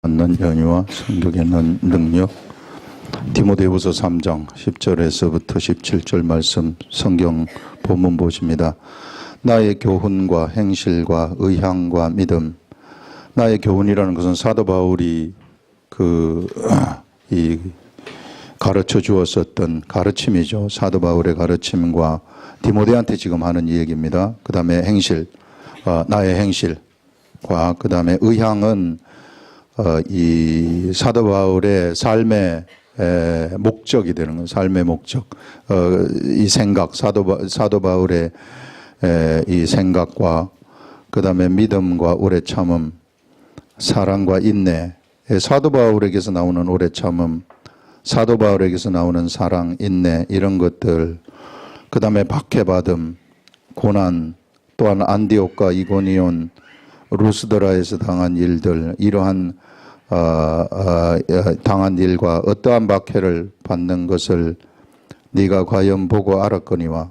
받는 연유와 성격의 능력. 디모데후서 3장 10절에서부터 17절 말씀 성경 본문 보십니다. 나의 교훈과 행실과 의향과 믿음. 나의 교훈이라는 것은 사도 바울이 가르쳐 주었었던 가르침이죠. 사도 바울의 가르침과 디모데한테 지금 하는 이야기입니다. 그 다음에 행실, 나의 행실과 그 다음에 의향은 이 사도 바울의 삶의 목적이 되는 거예요. 삶의 목적. 이 생각, 사도 바울의 이 생각과 그 다음에 믿음과 오래 참음, 사랑과 인내. 사도 바울에게서 나오는 오래 참음, 사도 바울에게서 나오는 사랑, 인내 이런 것들. 그 다음에 박해받음, 고난, 또한 안디옥과 이고니온, 루스드라에서 당한 일들, 이러한 당한 일과 어떠한 박해를 받는 것을 네가 과연 보고 알았거니와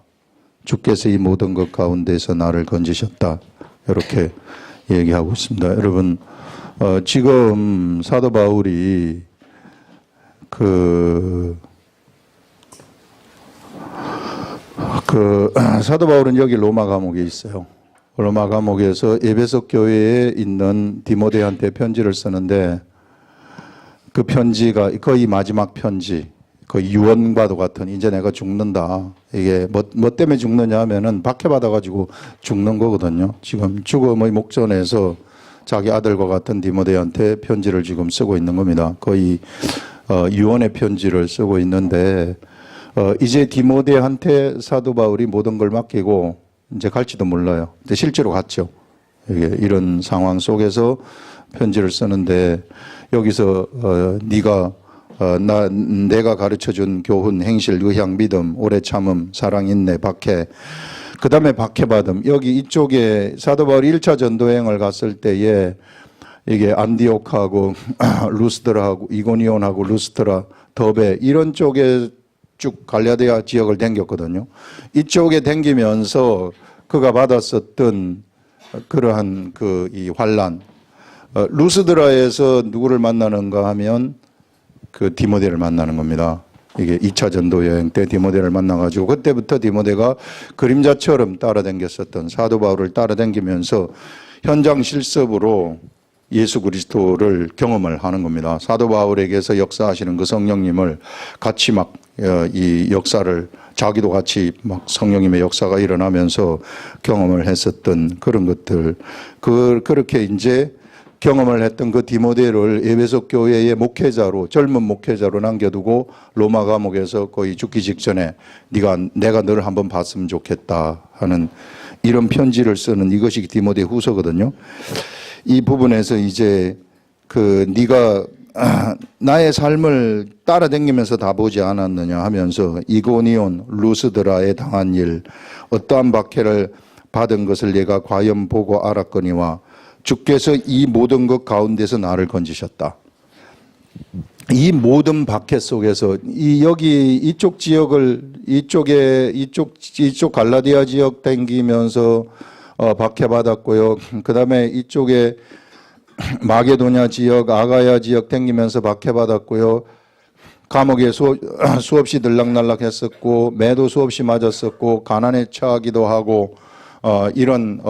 주께서 이 모든 것 가운데서 나를 건지셨다. 이렇게 얘기하고 있습니다. 여러분, 지금 사도 바울이 사도 바울은 여기 로마 감옥에 있어요. 로마 감옥에서 에베소 교회에 있는 디모데한테 편지를 쓰는데 그 편지가 거의 마지막 편지, 거의 유언과도 같은 이제 내가 죽는다. 이게 뭐 때문에 죽느냐 하면은 박해받아가지고 죽는 거거든요. 지금 죽음의 목전에서 자기 아들과 같은 디모데한테 편지를 지금 쓰고 있는 겁니다. 거의 유언의 편지를 쓰고 있는데 이제 디모데한테 사도 바울이 모든 걸 맡기고 이제 갈지도 몰라요. 근데 실제로 갔죠. 이런 상황 속에서 편지를 쓰는데 여기서 내가 가르쳐준 교훈, 행실, 의향, 믿음, 오래 참음, 사랑, 인내, 박해. 그 다음에 박해받음. 여기 이쪽에 사도 바울이 1차 전도여행을 갔을 때에 이게 안디옥하고 루스드라하고 이고니온하고 루스드라, 더베 이런 쪽에 쭉 갈라디아 지역을 댕겼거든요. 이쪽에 댕기면서 그가 받았었던 그러한 이 환란. 루스드라에서 누구를 만나는가 하면 그 디모데를 만나는 겁니다. 이게 2차 전도 여행 때 디모데를 만나가지고 그때부터 디모데가 그림자처럼 따라다녔었던 사도 바울을 따라다니면서 현장 실습으로 예수 그리스도를 경험을 하는 겁니다. 사도 바울에게서 역사하시는 그 성령님을 같이 이 역사를 자기도 같이 성령님의 역사가 일어나면서 경험을 했었던 그런 것들. 그렇게 이제 경험을 했던 그 디모데를 에베소 교회의 목회자로, 젊은 목회자로 남겨두고 로마 감옥에서 거의 죽기 직전에 내가 너를 한번 봤으면 좋겠다 하는 이런 편지를 쓰는 이것이 디모데 후서거든요. 이 부분에서 이제 네가 나의 삶을 따라다니면서 다 보지 않았느냐 하면서 이고니온, 루스드라에 당한 일, 어떠한 박해를 받은 것을 내가 과연 보고 알았거니와 주께서 이 모든 것 가운데서 나를 건지셨다. 이 모든 박해 속에서 여기 이쪽 지역을 이쪽 갈라디아 지역 댕기면서 박해받았고요. 그 다음에 이쪽에 마게도냐 지역, 아가야 지역 댕기면서 박해받았고요. 감옥에 수없이 들락날락했었고 매도 수없이 맞았었고 가난에 처하기도 하고 이런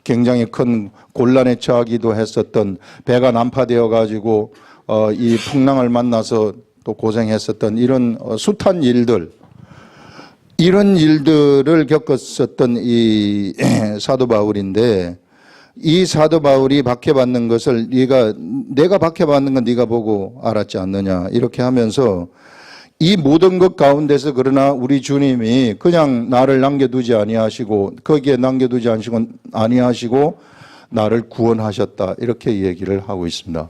굉장히 큰 곤란에 처하기도 했었던 배가 난파되어 가지고 이 풍랑을 만나서 또 고생했었던 이런 숱한 일들, 이런 일들을 겪었었던 이 사도 바울인데 이 사도 바울이 박해받는 것을 내가 박해받는 건 네가 보고 알았지 않느냐 이렇게 하면서 이 모든 것 가운데서 그러나 우리 주님이 그냥 나를 남겨두지 아니하시고 거기에 남겨두지 아니하시고 나를 구원하셨다 이렇게 얘기를 하고 있습니다.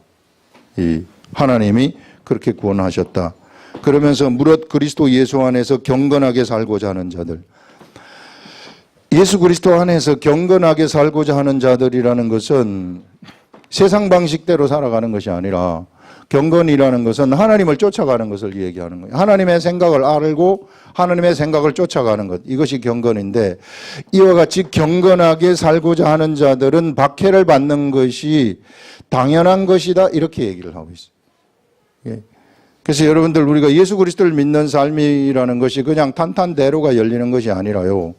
이 하나님이 그렇게 구원하셨다. 그러면서 무릇 그리스도 예수 안에서 경건하게 살고자 하는 자들, 예수 그리스도 안에서 경건하게 살고자 하는 자들이라는 것은 세상 방식대로 살아가는 것이 아니라 경건이라는 것은 하나님을 쫓아가는 것을 얘기하는 거예요. 하나님의 생각을 알고 하나님의 생각을 쫓아가는 것. 이것이 경건인데 이와 같이 경건하게 살고자 하는 자들은 박해를 받는 것이 당연한 것이다. 이렇게 얘기를 하고 있어요. 예. 그래서 여러분들 우리가 예수 그리스도를 믿는 삶이라는 것이 그냥 탄탄대로가 열리는 것이 아니라요.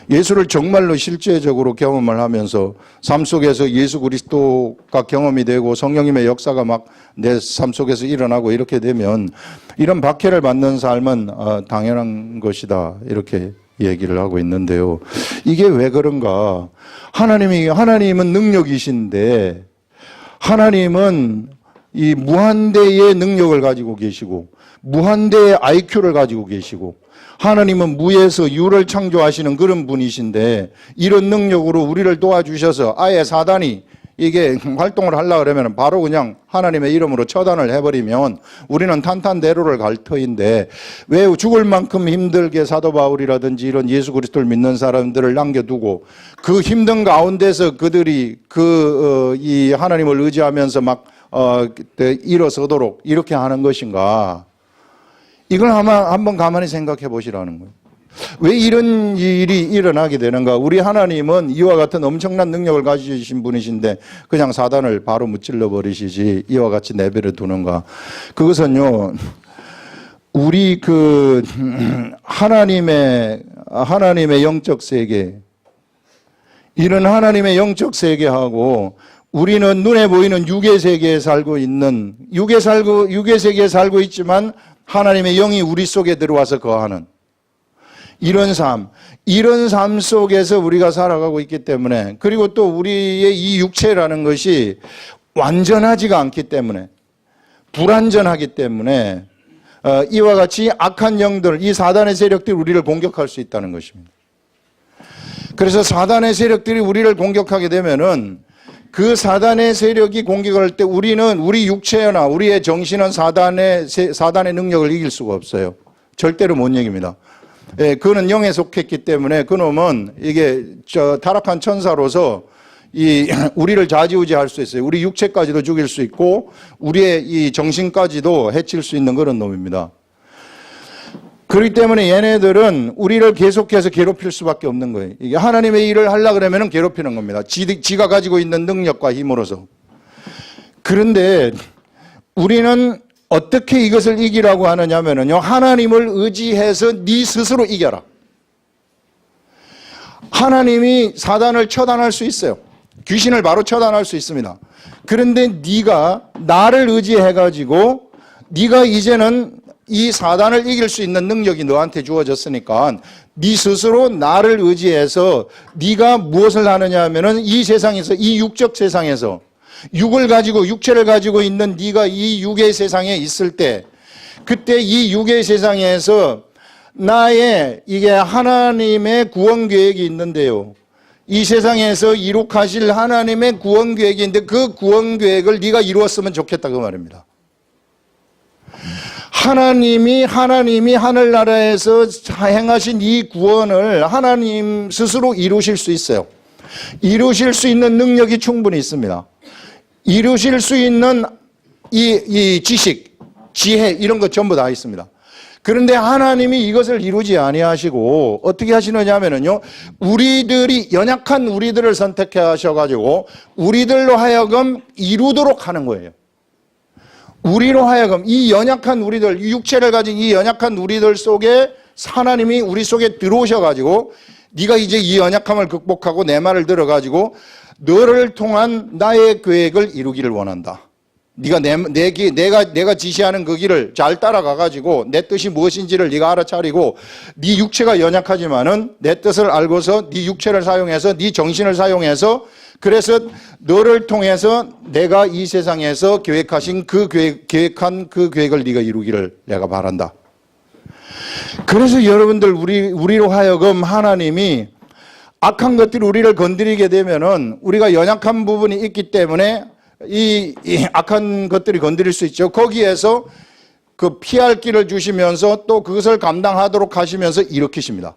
예수를 정말로 실제적으로 경험을 하면서 삶 속에서 예수 그리스도가 경험이 되고 성령님의 역사가 막 내 삶 속에서 일어나고 이렇게 되면 이런 박해를 받는 삶은 당연한 것이다. 이렇게 얘기를 하고 있는데요. 이게 왜 그런가? 하나님은 능력이신데 하나님은 이 무한대의 능력을 가지고 계시고 무한대의 IQ를 가지고 계시고 하나님은 무에서 유를 창조하시는 그런 분이신데 이런 능력으로 우리를 도와주셔서 아예 사단이 이게 활동을 하려고 그러면 바로 그냥 하나님의 이름으로 처단을 해버리면 우리는 탄탄대로를 갈 터인데 왜 죽을 만큼 힘들게 사도 바울이라든지 이런 예수 그리스도를 믿는 사람들을 남겨두고 그 힘든 가운데서 그들이 이 하나님을 의지하면서 막 일어서도록 이렇게 하는 것인가? 이걸 한번 가만히 생각해 보시라는 거예요. 왜 이런 일이 일어나게 되는가? 우리 하나님은 이와 같은 엄청난 능력을 가지신 분이신데 그냥 사단을 바로 무찔러 버리시지 이와 같이 내버려 두는가? 그것은요, 우리 하나님의 영적 세계, 이런 하나님의 영적 세계하고 우리는 눈에 보이는 육의 세계에 살고 있는, 육의 세계에 살고 있지만 하나님의 영이 우리 속에 들어와서 거하는 이런 삶 속에서 우리가 살아가고 있기 때문에, 그리고 또 우리의 이 육체라는 것이 완전하지가 않기 때문에, 불완전하기 때문에 이와 같이 악한 영들, 이 사단의 세력들이 우리를 공격할 수 있다는 것입니다. 그래서 사단의 세력들이 우리를 공격하게 되면은 그 사단의 세력이 공격을 할 때 우리는 우리 육체나 우리의 정신은 사단의 능력을 이길 수가 없어요. 절대로 못 이깁니다. 예, 그는 영에 속했기 때문에 그놈은 이게 타락한 천사로서 우리를 좌지우지할 수 있어요. 우리 육체까지도 죽일 수 있고 우리의 이 정신까지도 해칠 수 있는 그런 놈입니다. 그렇기 때문에 얘네들은 우리를 계속해서 괴롭힐 수밖에 없는 거예요. 이게 하나님의 일을 하려고 그러면 괴롭히는 겁니다. 지가 가지고 있는 능력과 힘으로서. 그런데 우리는 어떻게 이것을 이기라고 하느냐면요, 하나님을 의지해서 네 스스로 이겨라. 하나님이 사단을 처단할 수 있어요. 귀신을 바로 처단할 수 있습니다. 그런데 네가 나를 의지해가지고 네가 이제는 이 사단을 이길 수 있는 능력이 너한테 주어졌으니까 네 스스로 나를 의지해서 네가 무엇을 하느냐 하면은 이 세상에서, 이 육적 세상에서 육체를 가지고 있는 네가 이 육의 세상에 있을 때, 그때 이 육의 세상에서 이게 하나님의 구원 계획이 있는데요. 이 세상에서 이룩하실 하나님의 구원 계획이 있는데 그 구원 계획을 네가 이루었으면 좋겠다 그 말입니다. 하나님이 하늘나라에서 행하신 이 구원을 하나님 스스로 이루실 수 있어요. 이루실 수 있는 능력이 충분히 있습니다. 이루실 수 있는 이 지식, 지혜 이런 것 전부 다 있습니다. 그런데 하나님이 이것을 이루지 아니하시고 어떻게 하시느냐 하면요, 연약한 우리들을 선택해 하셔가지고 우리들로 하여금 이루도록 하는 거예요. 우리로 하여금 이 연약한 우리들, 육체를 가진 이 연약한 우리들 속에 하나님이 우리 속에 들어오셔가지고 네가 이제 이 연약함을 극복하고 내 말을 들어가지고 너를 통한 나의 계획을 이루기를 원한다. 네가 내가 지시하는 그 길을 잘 따라가가지고 내 뜻이 무엇인지를 네가 알아차리고 네 육체가 연약하지만은 내 뜻을 알고서 네 육체를 사용해서 네 정신을 사용해서 그래서 너를 통해서 내가 이 세상에서 계획한 그 계획을 네가 이루기를 내가 바란다. 그래서 여러분들 우리로 하여금 하나님이 악한 것들이 우리를 건드리게 되면은 우리가 연약한 부분이 있기 때문에 이 악한 것들이 건드릴 수 있죠. 거기에서 그 피할 길을 주시면서 또 그것을 감당하도록 하시면서 일으키십니다.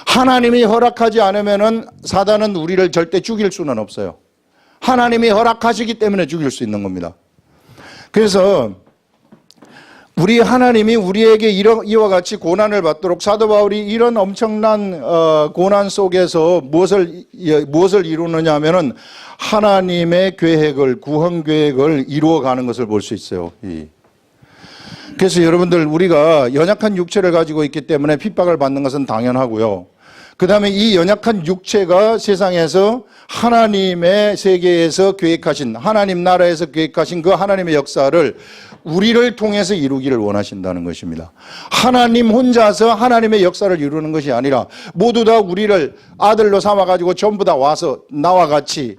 하나님이 허락하지 않으면은 사단은 우리를 절대 죽일 수는 없어요. 하나님이 허락하시기 때문에 죽일 수 있는 겁니다. 그래서 우리 하나님이 우리에게 이와 같이 고난을 받도록 사도 바울이 이런 엄청난 고난 속에서 무엇을 이루느냐 하면은 하나님의 계획을, 구원 계획을 이루어가는 것을 볼 수 있어요. 그래서 여러분들, 우리가 연약한 육체를 가지고 있기 때문에 핍박을 받는 것은 당연하고요. 그 다음에 이 연약한 육체가 세상에서 하나님의 세계에서 계획하신, 하나님 나라에서 계획하신 그 하나님의 역사를 우리를 통해서 이루기를 원하신다는 것입니다. 하나님 혼자서 하나님의 역사를 이루는 것이 아니라 모두 다 우리를 아들로 삼아가지고 전부 다 와서 나와 같이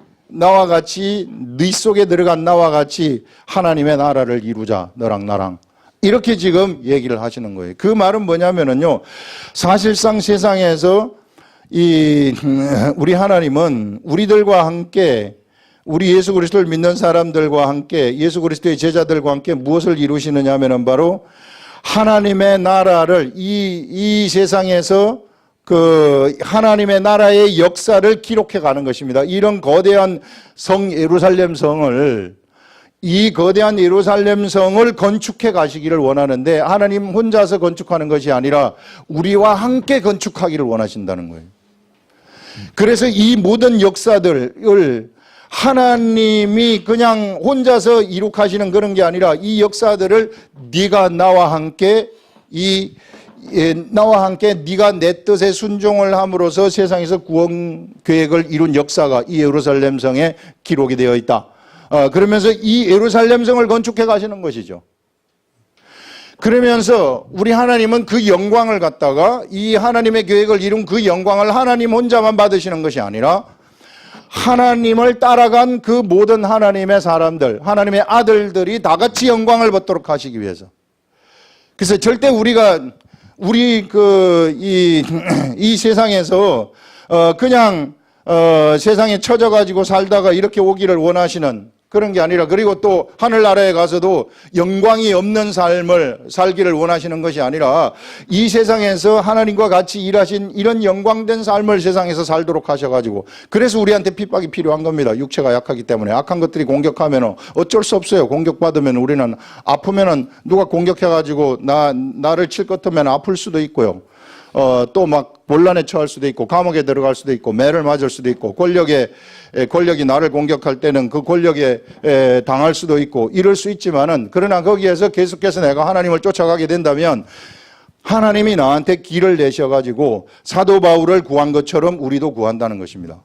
네 속에 들어간 나와 같이 하나님의 나라를 이루자, 너랑 나랑. 이렇게 지금 얘기를 하시는 거예요. 그 말은 뭐냐면은요, 사실상 세상에서 우리 하나님은 우리들과 함께, 우리 예수 그리스도를 믿는 사람들과 함께, 예수 그리스도의 제자들과 함께 무엇을 이루시느냐 하면은 바로 하나님의 나라를 이 세상에서 그 하나님의 나라의 역사를 기록해 가는 것입니다. 이런 거대한 성 예루살렘 성을, 이 거대한 예루살렘 성을 건축해 가시기를 원하는데 하나님 혼자서 건축하는 것이 아니라 우리와 함께 건축하기를 원하신다는 거예요. 그래서 이 모든 역사들을 하나님이 그냥 혼자서 이룩하시는 그런 게 아니라 이 역사들을 네가 나와 함께 네가 내 뜻에 순종을 함으로써 세상에서 구원 계획을 이룬 역사가 이 예루살렘 성에 기록이 되어 있다. 그러면서 이 예루살렘 성을 건축해 가시는 것이죠. 그러면서 우리 하나님은 그 영광을 갖다가 이 하나님의 계획을 이룬 그 영광을 하나님 혼자만 받으시는 것이 아니라 하나님을 따라간 그 모든 하나님의 사람들, 하나님의 아들들이 다 같이 영광을 받도록 하시기 위해서. 그래서 절대 이 세상에서 그냥 세상에 처져가지고 살다가 이렇게 오기를 원하시는 그런 게 아니라, 그리고 또 하늘나라에 가서도 영광이 없는 삶을 살기를 원하시는 것이 아니라 이 세상에서 하나님과 같이 일하신 이런 영광된 삶을 세상에서 살도록 하셔가지고, 그래서 우리한테 핍박이 필요한 겁니다. 육체가 약하기 때문에. 악한 것들이 공격하면 어쩔 수 없어요. 공격받으면 우리는 아프면은 누가 공격해가지고 나를 칠 것 같으면 아플 수도 있고요. 또 막 곤란에 처할 수도 있고, 감옥에 들어갈 수도 있고, 매를 맞을 수도 있고, 권력이 나를 공격할 때는 그 권력에 당할 수도 있고, 이럴 수 있지만은, 그러나 거기에서 계속해서 내가 하나님을 쫓아가게 된다면 하나님이 나한테 길을 내셔가지고 사도 바울을 구한 것처럼 우리도 구한다는 것입니다.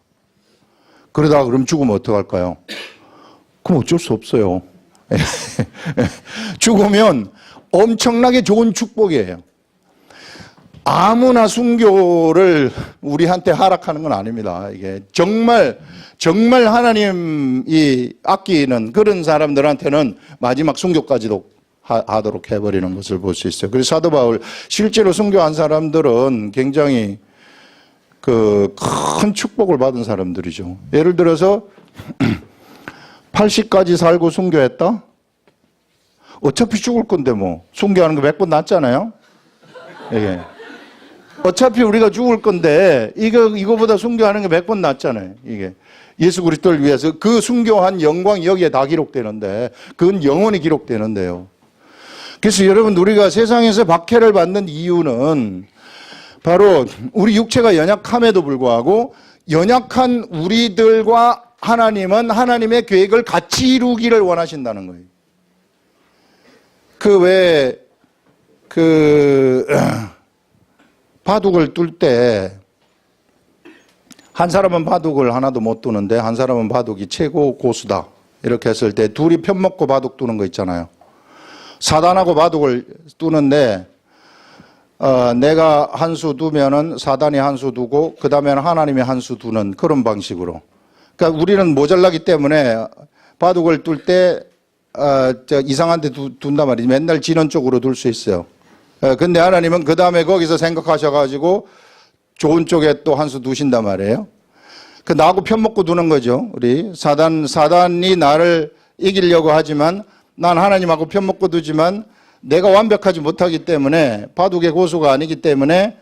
그러다가 그럼 죽으면 어떡할까요? 그럼 어쩔 수 없어요. 죽으면 엄청나게 좋은 축복이에요. 아무나 순교를 우리한테 허락하는 건 아닙니다. 이게 정말 하나님이 아끼는 그런 사람들한테는 마지막 순교까지도 하도록 해버리는 것을 볼 수 있어요. 그래서 사도 바울, 실제로 순교한 사람들은 굉장히 그 큰 축복을 받은 사람들이죠. 예를 들어서 80까지 살고 순교했다? 어차피 죽을 건데 뭐 순교하는 거 100번 낫잖아요. 이게. 어차피 우리가 죽을 건데 이거보다 순교하는 게 100번 낫잖아요. 이게 예수 그리스도를 위해서 그 순교한 영광이 여기에 다 기록되는데, 그건 영원히 기록되는데요. 그래서 여러분, 우리가 세상에서 박해를 받는 이유는 바로 우리 육체가 연약함에도 불구하고 연약한 우리들과 하나님은 하나님의 계획을 같이 이루기를 원하신다는 거예요. 바둑을 뚫 때 한 사람은 바둑을 하나도 못 두는데 한 사람은 바둑이 최고 고수다, 이렇게 했을 때 둘이 편먹고 바둑 두는 거 있잖아요. 사단하고 바둑을 두는데 내가 한 수 두면은 사단이 한 수 두고 그 다음에는 하나님이 한 수 두는 그런 방식으로. 그러니까 우리는 모자라기 때문에 바둑을 뚫 때 이상한 데 둔단 말이지. 맨날 지는 쪽으로 둘 수 있어요. 근데 하나님은 그 다음에 거기서 생각하셔가지고 좋은 쪽에 또 한 수 두신단 말이에요. 나하고 편먹고 두는 거죠. 우리 사단이 나를 이기려고 하지만 난 하나님하고 편먹고 두지만 내가 완벽하지 못하기 때문에, 바둑의 고수가 아니기 때문에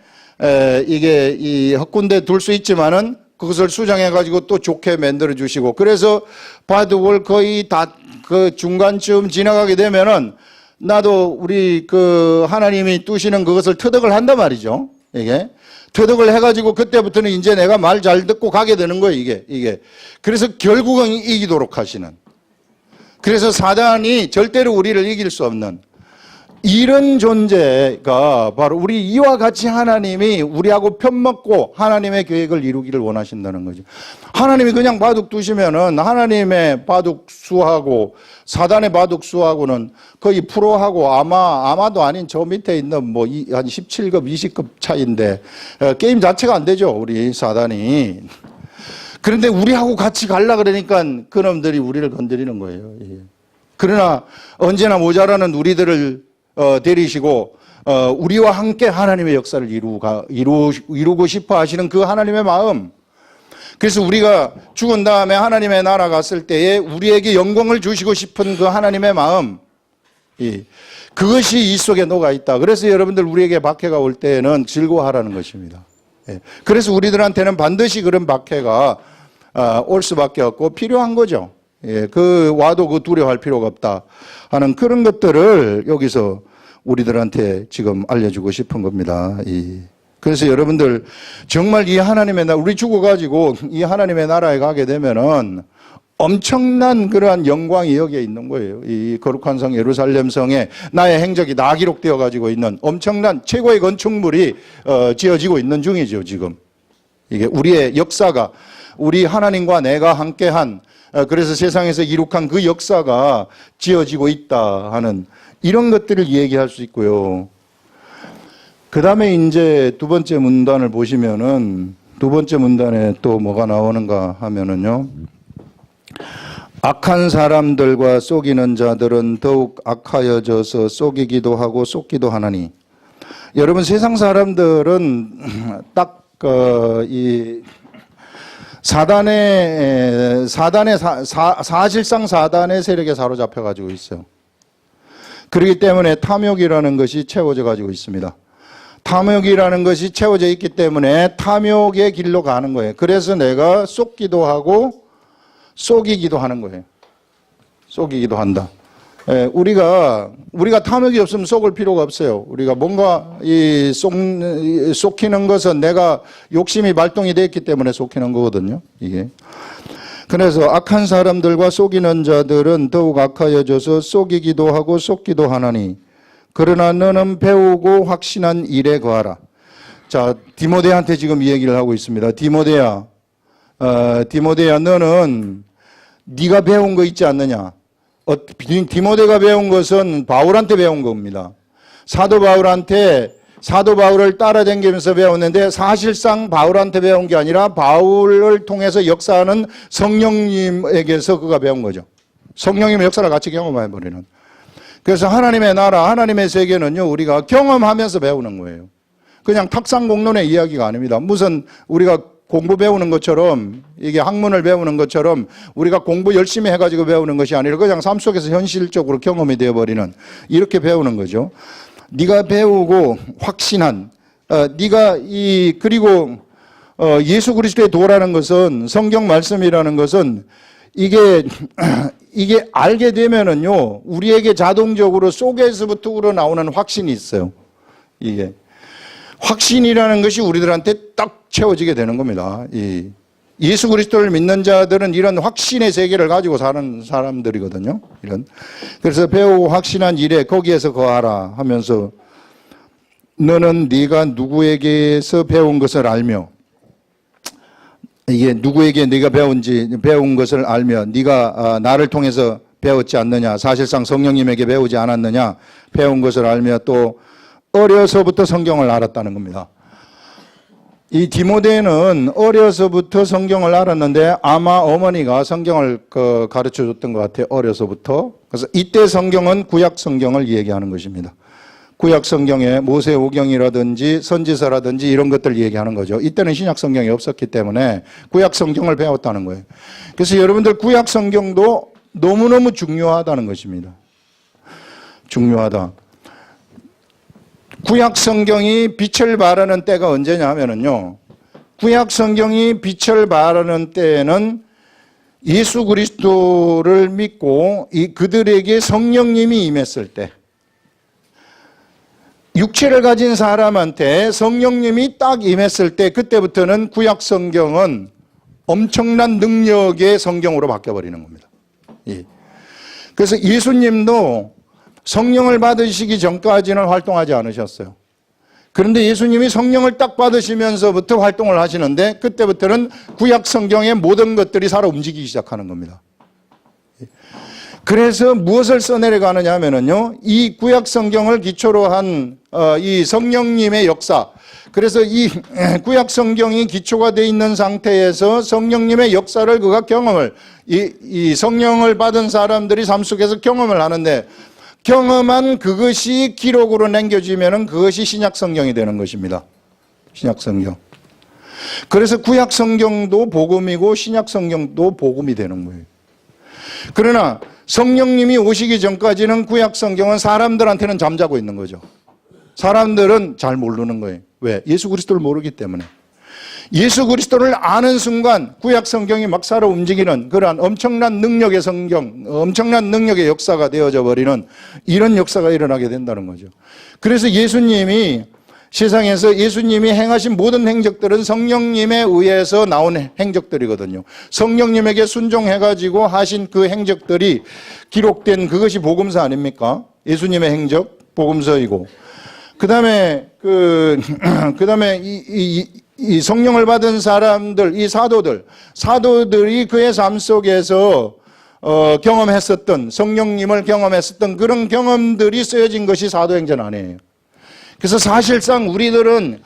이게 이 헛군데 둘 수 있지만은 그것을 수정해가지고 또 좋게 만들어 주시고, 그래서 바둑을 거의 다 그 중간쯤 지나가게 되면은 나도 우리 그 하나님이 두시는 그것을 터득을 한단 말이죠. 이게 터득을 해가지고 그때부터는 이제 내가 말 잘 듣고 가게 되는 거예요. 이게. 그래서 결국은 이기도록 하시는. 그래서 사단이 절대로 우리를 이길 수 없는 이런 존재가 바로 우리 이와 같이 하나님이 우리하고 편먹고 하나님의 계획을 이루기를 원하신다는 거죠. 하나님이 그냥 바둑 두시면은 하나님의 바둑 수하고 사단의 바둑 수하고는 거의 프로하고 아마도 아닌 저 밑에 있는 뭐 한 17급, 20급 차이인데 게임 자체가 안 되죠. 우리 사단이. 그런데 우리하고 같이 갈라 그러니까 그놈들이 우리를 건드리는 거예요. 그러나 언제나 모자라는 우리들을 데리시고 우리와 함께 하나님의 역사를 이루고 싶어 하시는 그 하나님의 마음. 그래서 우리가 죽은 다음에 하나님의 나라 갔을 때에 우리에게 영광을 주시고 싶은 그 하나님의 마음, 그것이 이 속에 녹아 있다. 그래서 여러분들 우리에게 박해가 올 때에는 즐거워하라는 것입니다. 그래서 우리들한테는 반드시 그런 박해가 올 수밖에 없고 필요한 거죠. 그 와도 그 두려워할 필요가 없다 하는 그런 것들을 여기서 우리들한테 지금 알려주고 싶은 겁니다. 그래서 여러분들 정말 이 하나님의 나라, 우리 죽어가지고 이 하나님의 나라에 가게 되면은 엄청난 그러한 영광이 여기에 있는 거예요. 이 거룩한 성 예루살렘 성에 나의 행적이 다 기록되어 가지고 있는 엄청난 최고의 건축물이 지어지고 있는 중이죠, 지금. 이게 우리의 역사가 우리 하나님과 내가 함께한 그래서 세상에서 이룩한 그 역사가 지어지고 있다 하는 이런 것들을 얘기할 수 있고요. 그 다음에 이제 두 번째 문단을 보시면은 두 번째 문단에 또 뭐가 나오는가 하면은요. 악한 사람들과 속이는 자들은 더욱 악하여져서 속이기도 하고 속기도 하나니. 여러분 세상 사람들은 딱 이 사실상 사단의 세력에 사로잡혀 가지고 있어요. 그렇기 때문에 탐욕이라는 것이 채워져 가지고 있습니다. 탐욕이라는 것이 채워져 있기 때문에 탐욕의 길로 가는 거예요. 그래서 내가 속기도 하고 속이기도 하는 거예요. 속이기도 한다. 우리가 탐욕이 없으면 속을 필요가 없어요. 우리가 뭔가 속히는 것은 내가 욕심이 발동이 됐기 때문에 속히는 거거든요. 이게. 그래서 악한 사람들과 속이는 자들은 더욱 악하여져서 속이기도 하고 속기도 하나니 그러나 너는 배우고 확신한 일에 거하라. 자, 디모데한테 지금 이 얘기를 하고 있습니다. 디모데야, 너는 네가 배운 거 있지 않느냐? 디모데가 배운 것은 바울한테 배운 겁니다. 사도 바울을 따라다니면서 배웠는데 사실상 바울한테 배운 게 아니라 바울을 통해서 역사하는 성령님에게서 그가 배운 거죠. 성령님의 역사를 같이 경험해버리는. 그래서 하나님의 나라, 하나님의 세계는요, 우리가 경험하면서 배우는 거예요. 그냥 탁상공론의 이야기가 아닙니다. 무슨 우리가 공부 배우는 것처럼, 이게 학문을 배우는 것처럼 우리가 공부 열심히 해가지고 배우는 것이 아니라 그냥 삶 속에서 현실적으로 경험이 되어버리는, 이렇게 배우는 거죠. 네가 배우고 확신한, 그리고 예수 그리스도의 도라는 것은, 성경 말씀이라는 것은 이게 알게 되면은요, 우리에게 자동적으로 속에서부터 우러나오는 확신이 있어요. 이게. 확신이라는 것이 우리들한테 딱 채워지게 되는 겁니다. 예수 그리스도를 믿는 자들은 이런 확신의 세계를 가지고 사는 사람들이거든요. 그래서 배우고 확신한 일에 거기에서 거하라 하면서 너는 네가 누구에게서 배운 것을 알며, 이게 누구에게 네가 배운 것을 알며 네가 나를 통해서 배웠지 않느냐, 사실상 성령님에게 배우지 않았느냐, 배운 것을 알며 또 어려서부터 성경을 알았다는 겁니다. 이 디모데는 어려서부터 성경을 알았는데 아마 어머니가 성경을 가르쳐 줬던 것 같아요. 어려서부터. 그래서 이때 성경은 구약 성경을 얘기하는 것입니다. 구약 성경에 모세오경이라든지 선지서라든지 이런 것들 얘기하는 거죠. 이때는 신약 성경이 없었기 때문에 구약 성경을 배웠다는 거예요. 그래서 여러분들 구약 성경도 너무너무 중요하다는 것입니다. 중요하다. 구약 성경이 빛을 발하는 때가 언제냐 하면은요, 구약 성경이 빛을 발하는 때에는 예수 그리스도를 믿고 그들에게 성령님이 임했을 때, 육체를 가진 사람한테 성령님이 딱 임했을 때, 그때부터는 구약 성경은 엄청난 능력의 성경으로 바뀌어버리는 겁니다. 예. 그래서 예수님도 성령을 받으시기 전까지는 활동하지 않으셨어요. 그런데 예수님이 성령을 딱 받으시면서부터 활동을 하시는데, 그때부터는 구약 성경의 모든 것들이 살아 움직이기 시작하는 겁니다. 그래서 무엇을 써내려가느냐 하면은요, 이 구약 성경을 기초로 한 이 성령님의 역사, 그래서 이 구약 성경이 기초가 되어 있는 상태에서 성령님의 역사를 그가 경험을, 이 성령을 받은 사람들이 삶 속에서 경험을 하는데, 경험한 그것이 기록으로 남겨지면은 그것이 신약 성경이 되는 것입니다. 신약 성경. 그래서 구약 성경도 복음이고 신약 성경도 복음이 되는 거예요. 그러나 성령님이 오시기 전까지는 구약 성경은 사람들한테는 잠자고 있는 거죠. 사람들은 잘 모르는 거예요. 왜? 예수 그리스도를 모르기 때문에. 예수 그리스도를 아는 순간 구약 성경이 막 살아 움직이는 그러한 엄청난 능력의 성경, 엄청난 능력의 역사가 되어져 버리는 이런 역사가 일어나게 된다는 거죠. 그래서 예수님이 세상에서 예수님이 행하신 모든 행적들은 성령님에 의해서 나온 행적들이거든요. 성령님에게 순종해가지고 하신 그 행적들이 기록된 그것이 복음서 아닙니까? 예수님의 행적, 복음서이고. 그 다음에 이 성령을 받은 사람들, 이 사도들이 그의 삶 속에서 경험했었던, 성령님을 경험했었던 그런 경험들이 쓰여진 것이 사도행전 안에요. 그래서 사실상 우리들은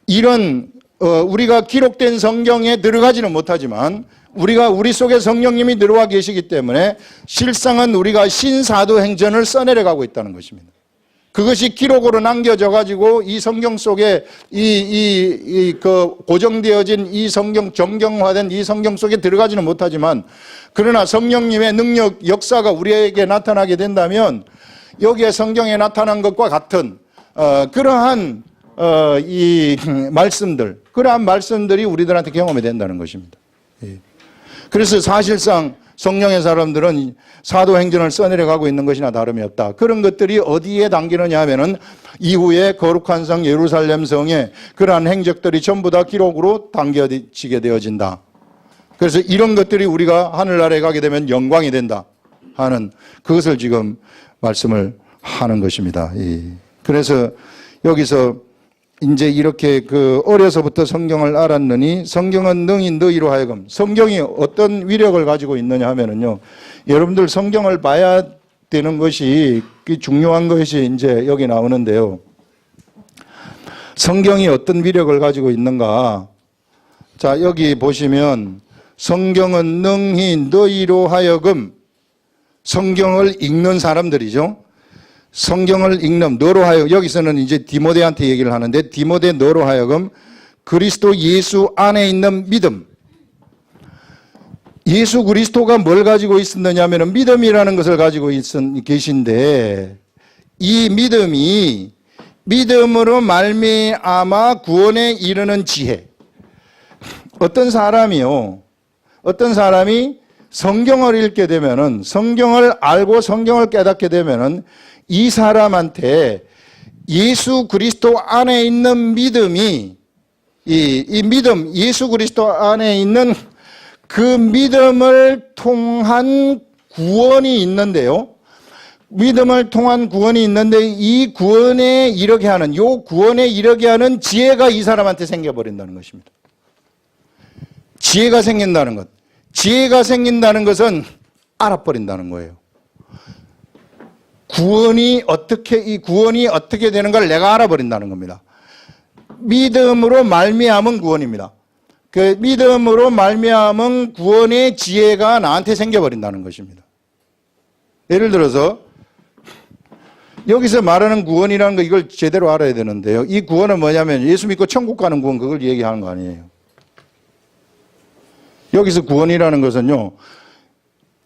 이런 우리가 기록된 성경에 들어가지는 못하지만 우리 속에 성령님이 들어와 계시기 때문에 실상은 우리가 신사도행전을 써내려가고 있다는 것입니다. 그것이 기록으로 남겨져 가지고 이 성경 속에 그 고정되어진 이 성경, 정경화된 이 성경 속에 들어가지는 못하지만, 그러나 성령님의 능력, 역사가 우리에게 나타나게 된다면 여기에 성경에 나타난 것과 같은 그러한 이 말씀들, 그러한 말씀들이 우리들한테 경험이 된다는 것입니다. 그래서 사실상 성령의 사람들은 사도행전을 써내려가고 있는 것이나 다름이 없다. 그런 것들이 어디에 담기느냐 하면은 이후에 거룩한 성 예루살렘 성에 그러한 행적들이 전부 다 기록으로 담겨지게 되어진다. 그래서 이런 것들이 우리가 하늘나라에 가게 되면 영광이 된다 하는 그것을 지금 말씀을 하는 것입니다. 그래서 여기서 이제 이렇게 어려서부터 성경을 알았느니 성경은 능히 너희로 하여금, 성경이 어떤 위력을 가지고 있느냐 하면은요, 여러분들 성경을 봐야 되는 것이 중요한 것이 이제 여기 나오는데요. 성경이 어떤 위력을 가지고 있는가? 자, 여기 보시면 성경은 능히 너희로 하여금, 성경을 읽는 사람들이죠. 성경을 읽는 너로 하여금, 여기서는 이제 디모데한테 얘기를 하는데, 디모데 너로 하여금 그리스도 예수 안에 있는 믿음. 예수 그리스도가 뭘 가지고 있었느냐 하면 믿음이라는 것을 가지고 계신데, 이 믿음이 믿음으로 말미암아 구원에 이르는 지혜. 어떤 사람이 성경을 읽게 되면은, 성경을 알고 성경을 깨닫게 되면은 이 사람한테 예수 그리스도 안에 있는 믿음이, 이 믿음, 예수 그리스도 안에 있는 그 믿음을 통한 구원이 있는데요. 믿음을 통한 구원이 있는데 이 구원에 이르게 하는, 요 구원에 이르게 하는 지혜가 이 사람한테 생겨버린다는 것입니다. 지혜가 생긴다는 것. 지혜가 생긴다는 것은 알아버린다는 거예요. 이 구원이 어떻게 되는가를 내가 알아버린다는 겁니다. 믿음으로 말미암은 구원입니다. 그 믿음으로 말미암은 구원의 지혜가 나한테 생겨버린다는 것입니다. 예를 들어서 여기서 말하는 구원이라는 거, 이걸 제대로 알아야 되는데요. 이 구원은 뭐냐면 예수 믿고 천국 가는 구원, 그걸 얘기하는 거 아니에요. 여기서 구원이라는 것은요,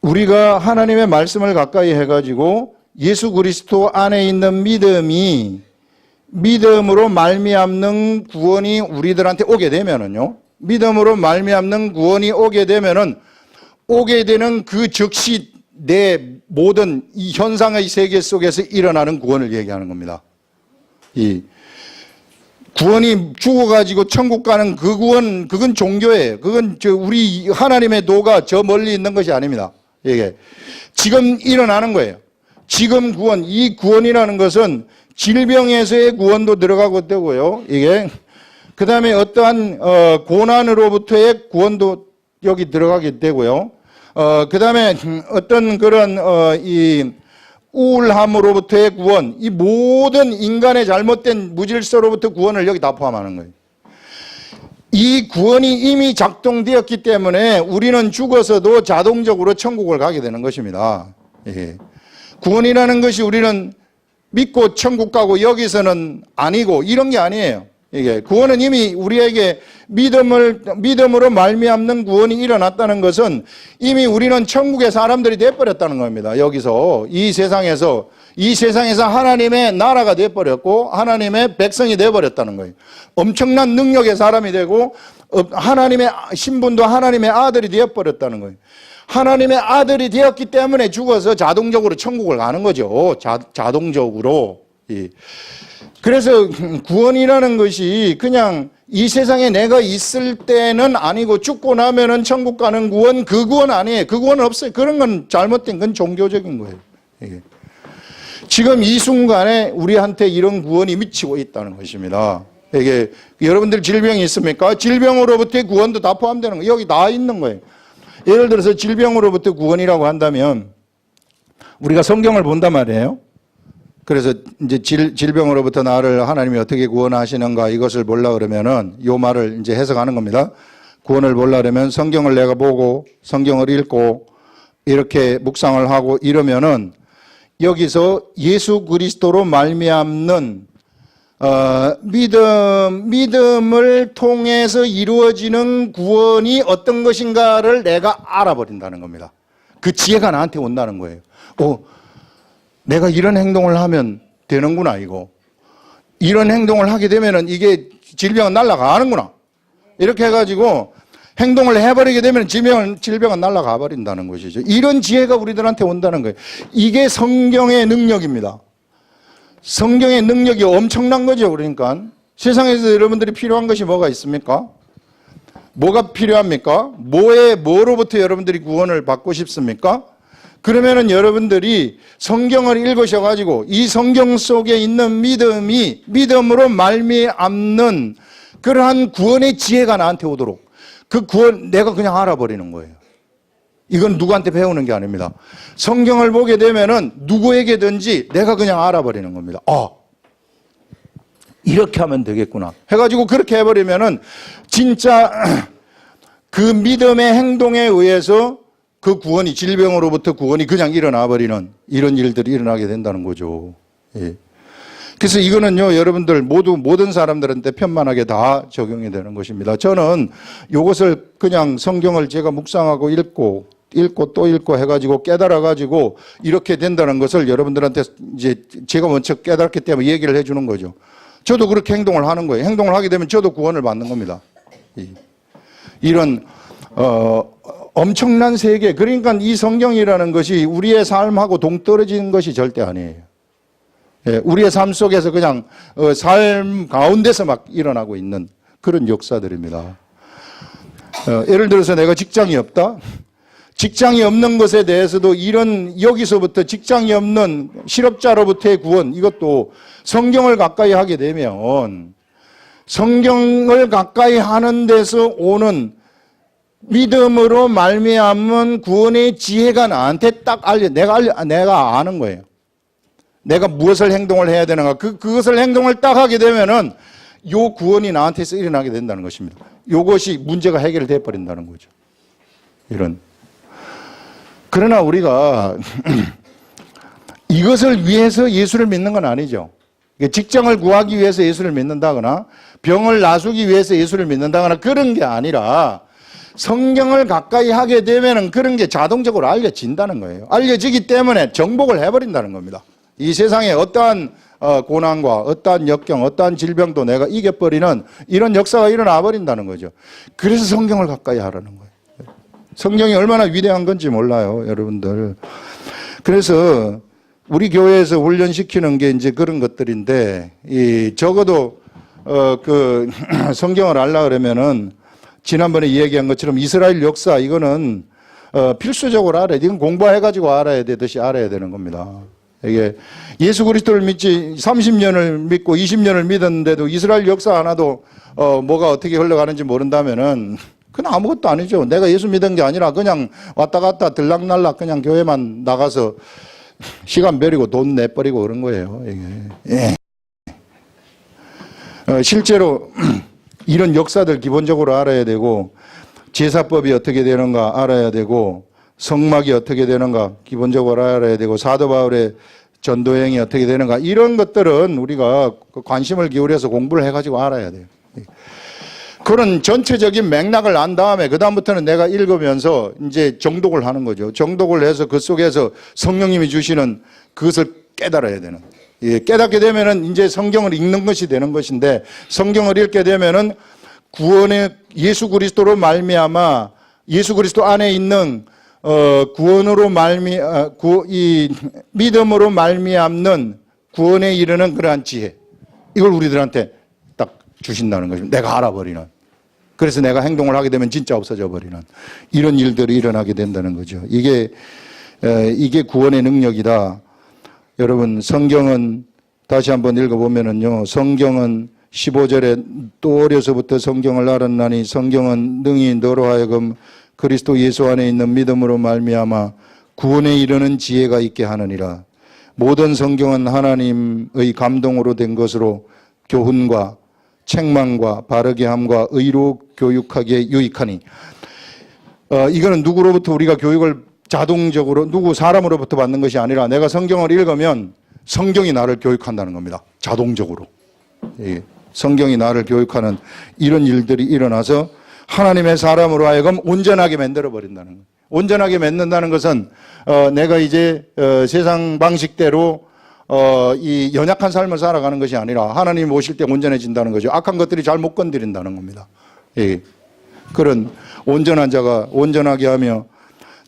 우리가 하나님의 말씀을 가까이 해가지고 예수 그리스도 안에 있는 믿음이 믿음으로 말미암는 구원이 우리들한테 오게 되면은요. 믿음으로 말미암는 구원이 오게 되면은 오게 되는 그 즉시 내 모든 이 현상의 세계 속에서 일어나는 구원을 얘기하는 겁니다. 이 구원이 죽어가지고 천국 가는 그 구원, 그건 종교예요. 그건 우리 하나님의 도가 저 멀리 있는 것이 아닙니다. 이게 지금 일어나는 거예요. 지금 구원, 이 구원이라는 것은 질병에서의 구원도 들어가고 되고요. 이게 그 다음에 어떠한 고난으로부터의 구원도 여기 들어가게 되고요. 그 다음에 어떤 그런 이 우울함으로부터의 구원, 이 모든 인간의 잘못된 무질서로부터 구원을 여기 다 포함하는 거예요. 이 구원이 이미 작동되었기 때문에 우리는 죽어서도 자동적으로 천국을 가게 되는 것입니다. 예. 구원이라는 것이 우리는 믿고 천국 가고 여기서는 아니고 이런 게 아니에요. 이게 구원은 이미 우리에게 믿음으로 말미암는 구원이 일어났다는 것은 이미 우리는 천국의 사람들이 되어버렸다는 겁니다. 여기서 이 세상에서 하나님의 나라가 되어버렸고 하나님의 백성이 되어버렸다는 거예요. 엄청난 능력의 사람이 되고 하나님의 신분도 하나님의 아들이 되어버렸다는 거예요. 하나님의 아들이 되었기 때문에 죽어서 자동적으로 천국을 가는 거죠. 자동적으로. 그래서 구원이라는 것이 그냥 이 세상에 내가 있을 때는 아니고 죽고 나면은 천국 가는 구원, 그 구원 아니에요. 그 구원은 없어요. 그런 건 잘못된 건 종교적인 거예요. 이게. 지금 이 순간에 우리한테 이런 구원이 미치고 있다는 것입니다. 이게 여러분들 질병이 있습니까? 질병으로부터의 구원도 다 포함되는 거예요. 여기 다 있는 거예요. 예를 들어서 질병으로부터 구원이라고 한다면 우리가 성경을 본단 말이에요. 그래서 이제 질병으로부터 나를 하나님이 어떻게 구원하시는가 이것을 보려 그러면은 요 말을 이제 해석하는 겁니다. 구원을 보려 그러면 성경을 내가 보고 성경을 읽고 이렇게 묵상을 하고 이러면은 여기서 예수 그리스도로 말미암는 믿음을 통해서 이루어지는 구원이 어떤 것인가를 내가 알아버린다는 겁니다. 그 지혜가 나한테 온다는 거예요. 내가 이런 행동을 하면 되는구나, 이거. 이런 행동을 하게 되면은 이게 질병은 날아가는구나. 이렇게 해가지고 행동을 해버리게 되면 질병은 날아가 버린다는 것이죠. 이런 지혜가 우리들한테 온다는 거예요. 이게 성경의 능력입니다. 성경의 능력이 엄청난 거죠. 그러니까 세상에서 여러분들이 필요한 것이 뭐가 있습니까? 뭐가 필요합니까? 뭐로부터 여러분들이 구원을 받고 싶습니까? 그러면은 여러분들이 성경을 읽으셔가지고 이 성경 속에 있는 믿음으로 말미암는 그러한 구원의 지혜가 나한테 오도록 그 구원 내가 그냥 알아버리는 거예요. 이건 누구한테 배우는 게 아닙니다. 성경을 보게 되면은 누구에게든지 내가 그냥 알아버리는 겁니다. 이렇게 하면 되겠구나. 해가지고 그렇게 해버리면은 진짜 그 믿음의 행동에 의해서 그 구원이 질병으로부터 구원이 그냥 일어나 버리는 이런 일들이 일어나게 된다는 거죠. 예. 그래서 이거는요, 여러분들 모든 사람들한테 편만하게 다 적용이 되는 것입니다. 저는 이것을 그냥 성경을 제가 묵상하고 읽고 또 읽고 해가지고 깨달아가지고 이렇게 된다는 것을 여러분들한테 이제 제가 먼저 깨달았기 때문에 얘기를 해주는 거죠. 저도 그렇게 행동을 하는 거예요. 행동을 하게 되면 저도 구원을 받는 겁니다. 이런, 엄청난 세계. 그러니까 이 성경이라는 것이 우리의 삶하고 동떨어지는 것이 절대 아니에요. 예, 우리의 삶 속에서 그냥 삶 가운데서 막 일어나고 있는 그런 역사들입니다. 예를 들어서 내가 직장이 없다? 직장이 없는 것에 대해서도 이런 여기서부터 직장이 없는 실업자로부터의 구원 이것도 성경을 가까이 하게 되면 성경을 가까이 하는 데서 오는 믿음으로 말미암은 구원의 지혜가 나한테 딱 내가 아는 거예요. 내가 무엇을 행동을 해야 되는가. 그것을 행동을 딱 하게 되면은 요 구원이 나한테서 일어나게 된다는 것입니다. 요것이 문제가 해결돼 버린다는 거죠. 그러나 우리가 이것을 위해서 예수를 믿는 건 아니죠. 직장을 구하기 위해서 예수를 믿는다거나 병을 나수기 위해서 예수를 믿는다거나 그런 게 아니라 성경을 가까이 하게 되면은 그런 게 자동적으로 알려진다는 거예요. 알려지기 때문에 정복을 해버린다는 겁니다. 이 세상에 어떠한 고난과 어떠한 역경, 어떠한 질병도 내가 이겨버리는 이런 역사가 일어나 버린다는 거죠. 그래서 성경을 가까이 하라는 거예요. 성경이 얼마나 위대한 건지 몰라요, 여러분들. 그래서 우리 교회에서 훈련시키는 게 이제 그런 것들인데, 적어도, 성경을 알라 그러면은, 지난번에 이야기한 것처럼 이스라엘 역사, 이거는, 필수적으로 알아야 돼. 이건 공부해가지고 알아야 되듯이 알아야 되는 겁니다. 이게 예수 그리스도를 믿지 30년을 믿고 20년을 믿었는데도 이스라엘 역사 하나도, 뭐가 어떻게 흘러가는지 모른다면은, 그건 아무것도 아니죠. 내가 예수 믿은 게 아니라 그냥 왔다 갔다 들락날락 그냥 교회만 나가서 시간 버리고 돈 내버리고 그런 거예요. 이게. 실제로 이런 역사들 기본적으로 알아야 되고 제사법이 어떻게 되는가 알아야 되고 성막이 어떻게 되는가 기본적으로 알아야 되고 사도 바울의 전도행이 어떻게 되는가 이런 것들은 우리가 관심을 기울여서 공부를 해가지고 알아야 돼요. 그런 전체적인 맥락을 안 다음에 그다음부터는 내가 읽으면서 이제 정독을 하는 거죠. 정독을 해서 그 속에서 성령님이 주시는 그것을 깨달아야 되는. 깨닫게 되면은 이제 성경을 읽는 것이 되는 것인데 성경을 읽게 되면은 구원의 예수 그리스도로 말미암아 예수 그리스도 안에 있는 구원으로 이 믿음으로 말미암는 구원에 이르는 그러한 지혜. 이걸 우리들한테 딱 주신다는 거죠. 내가 알아버리는. 그래서 내가 행동을 하게 되면 진짜 없어져 버리는 이런 일들이 일어나게 된다는 거죠. 이게 구원의 능력이다. 여러분, 성경은 다시 한번 읽어보면은요, 성경은 15절에 또 어려서부터 성경을 알았나니 성경은 능히 너로 하여금 그리스도 예수 안에 있는 믿음으로 말미암아 구원에 이르는 지혜가 있게 하느니라. 모든 성경은 하나님의 감동으로 된 것으로 교훈과 책망과 바르게 함과 의로 교육하기에 유익하니. 이거는 누구로부터 우리가 교육을 자동적으로 사람으로부터 받는 것이 아니라 내가 성경을 읽으면 성경이 나를 교육한다는 겁니다. 자동적으로. 성경이 나를 교육하는 이런 일들이 일어나서 하나님의 사람으로 하여금 온전하게 만들어 버린다는 거예요. 온전하게 만든다는 것은 내가 이제 세상 방식대로 이 연약한 삶을 살아가는 것이 아니라 하나님 오실 때 온전해진다는 거죠. 악한 것들이 잘 못 건드린다는 겁니다. 그런 온전한 자가 온전하게 하며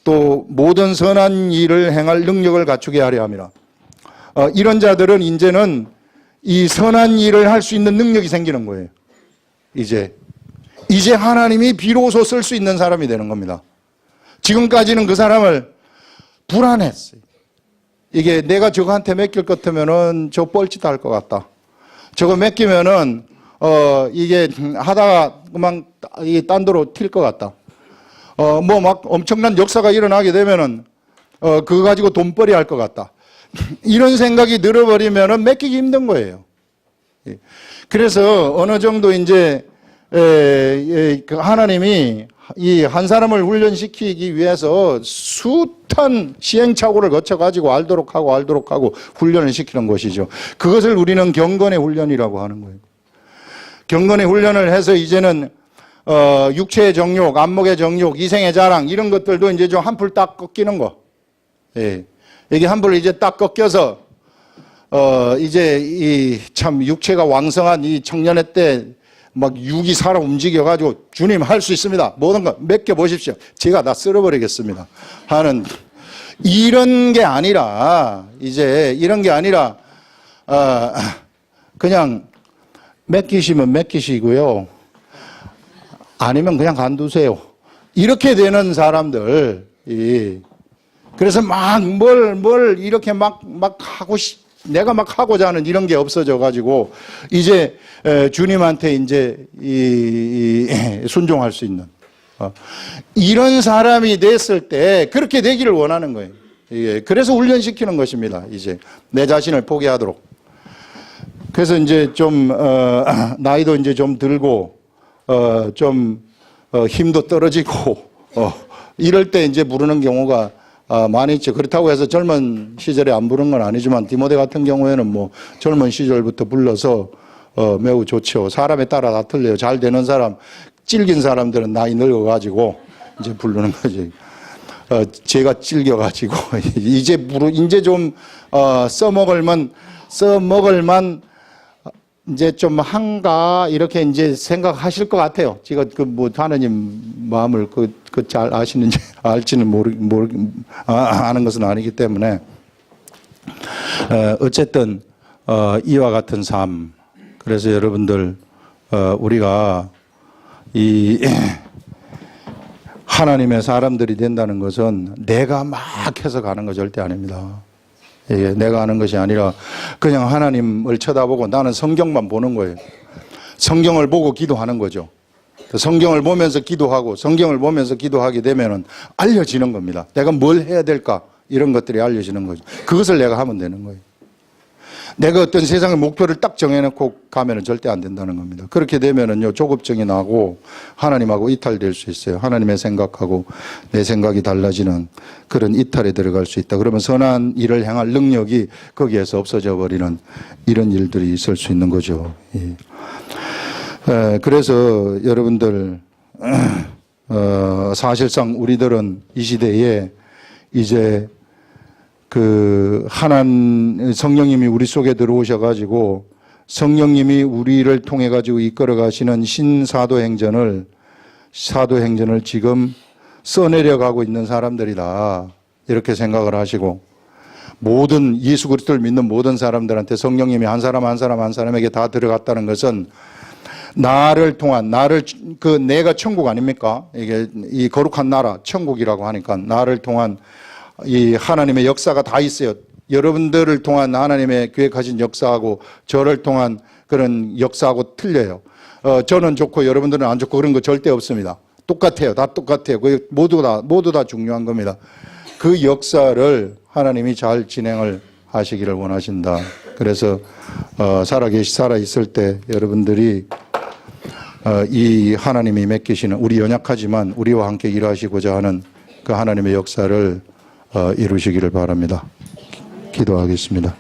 또 모든 선한 일을 행할 능력을 갖추게 하려 함이라. 이런 자들은 이제는 이 선한 일을 할 수 있는 능력이 생기는 거예요. 이제 하나님이 비로소 쓸 수 있는 사람이 되는 겁니다. 지금까지는 그 사람을 불안했어요. 이게 내가 저거한테 맡길 것 같으면은 저 뻘짓 할 것 같다. 저거 맡기면은 이게 하다가 그만 딴 데로 튈 것 같다. 뭐 막 엄청난 역사가 일어나게 되면은 그거 가지고 돈벌이 할 것 같다. 이런 생각이 들어버리면은 맡기기 힘든 거예요. 그래서 어느 정도 이제 하나님이 이 한 사람을 훈련시키기 위해서 숱한 시행착오를 거쳐가지고 알도록 하고 훈련을 시키는 것이죠. 그것을 우리는 경건의 훈련이라고 하는 거예요. 경건의 훈련을 해서 이제는 육체의 정욕, 안목의 정욕, 이생의 자랑 이런 것들도 이제 좀 한풀 딱 꺾이는 거. 이게 한풀 이제 딱 꺾여서 이제 이 참 육체가 왕성한 이 청년의 때 막 육이 살아 움직여가지고 주님 할 수 있습니다. 모든 거 맡겨보십시오. 제가 다 쓸어버리겠습니다. 하는 이런 게 아니라 이제 이런 게 아니라 그냥 맡기시면 맡기시고요. 아니면 그냥 간두세요. 이렇게 되는 사람들. 그래서 막 뭘 이렇게 막 하고 내가 막 하고자 하는 이런 게 없어져 가지고 이제 주님한테 이제 순종할 수 있는 이런 사람이 됐을 때 그렇게 되기를 원하는 거예요. 그래서 훈련시키는 것입니다. 이제 내 자신을 포기하도록. 그래서 이제 좀 나이도 이제 좀 들고 좀 힘도 떨어지고 이럴 때 이제 부르는 경우가 많이 있죠. 그렇다고 해서 젊은 시절에 안 부른 건 아니지만 디모데 같은 경우에는 뭐 젊은 시절부터 불러서 매우 좋죠. 사람에 따라 다 틀려요. 잘 되는 사람, 찔긴 사람들은 나이 늙어가지고 이제 부르는 거지. 제가 찔겨가지고 이제 좀 써먹을만 써 먹을만 이제 좀 한가 이렇게 이제 생각하실 것 같아요. 제가 그 뭐 하나님 마음을 그 잘 아시는지 알지는 아는 것은 아니기 때문에 어쨌든 이와 같은 삶. 그래서 여러분들 우리가 이 하나님의 사람들이 된다는 것은 내가 막 해서 가는 거 절대 아닙니다. 이게 내가 하는 것이 아니라 그냥 하나님을 쳐다보고 나는 성경만 보는 거예요. 성경을 보고 기도하는 거죠. 성경을 보면서 기도하고 성경을 보면서 기도하게 되면은 알려지는 겁니다. 내가 뭘 해야 될까? 이런 것들이 알려지는 거죠. 그것을 내가 하면 되는 거예요. 내가 어떤 세상의 목표를 딱 정해놓고 가면은 절대 안 된다는 겁니다. 그렇게 되면은요, 조급증이 나고 하나님하고 이탈될 수 있어요. 하나님의 생각하고 내 생각이 달라지는 그런 이탈에 들어갈 수 있다. 그러면 선한 일을 행할 능력이 거기에서 없어져 버리는 이런 일들이 있을 수 있는 거죠. 예. 그래서 여러분들, 사실상 우리들은 이 시대에 이제 성령님이 우리 속에 들어오셔가지고 성령님이 우리를 통해가지고 이끌어 가시는 사도행전을 지금 써내려가고 있는 사람들이다. 이렇게 생각을 하시고 모든 예수 그리스도를 믿는 모든 사람들한테 성령님이 한 사람 한 사람에게 다 들어갔다는 것은 나를 통한 내가 천국 아닙니까? 이게 이 거룩한 나라 천국이라고 하니까 나를 통한 이 하나님의 역사가 다 있어요. 여러분들을 통한 하나님의 계획하신 역사하고 저를 통한 그런 역사하고 틀려요. 저는 좋고 여러분들은 안 좋고 그런 거 절대 없습니다. 똑같아요. 다 똑같아요. 모두 다 중요한 겁니다. 그 역사를 하나님이 잘 진행을 하시기를 원하신다. 그래서 살아 있을 때 여러분들이 이 하나님이 맡기시는 우리 연약하지만 우리와 함께 일하시고자 하는 그 하나님의 역사를 이루시기를 바랍니다. 기도하겠습니다.